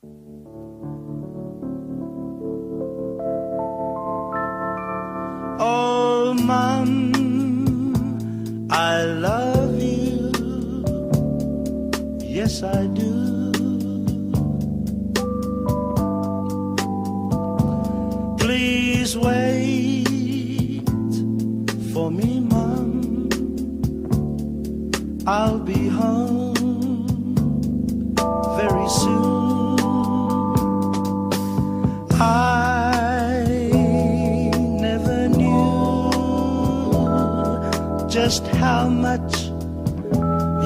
Oh, Mom, I love you. Yes, I do. Please wait for me, Mom. I'll be home very soon. I never knew just how much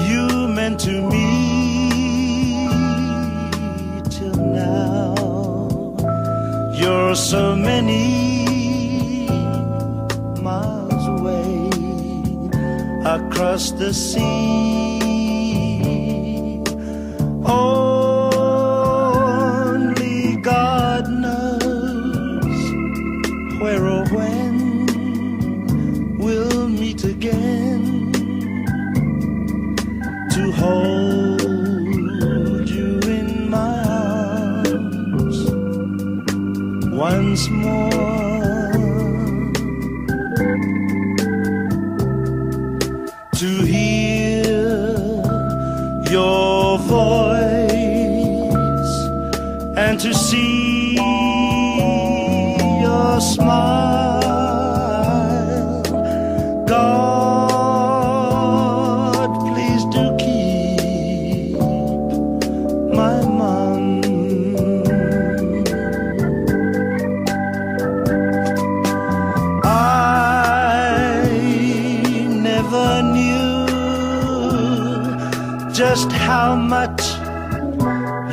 you meant to me till now. You're so many miles away across the sea. Only God knows where or when we'll meet again to hold you in my arms once more, to hear your voice and to see your smile. God, please do keep my mom. I never knew just how much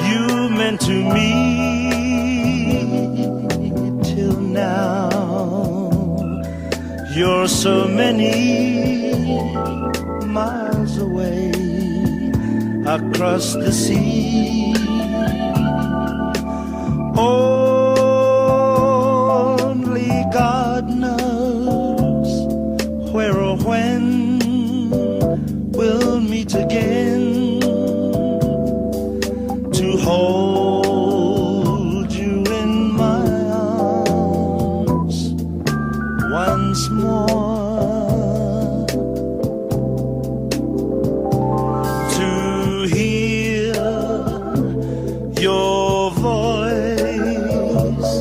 you meant to me till now. You're so many miles away across the sea. Only God knows where or when we'll meet again to hold you in my arms once more, to hear your voice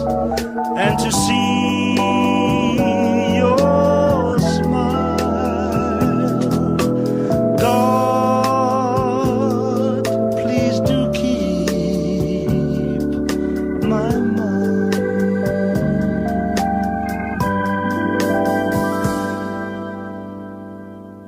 and to see your smile. God, please do keep my mind.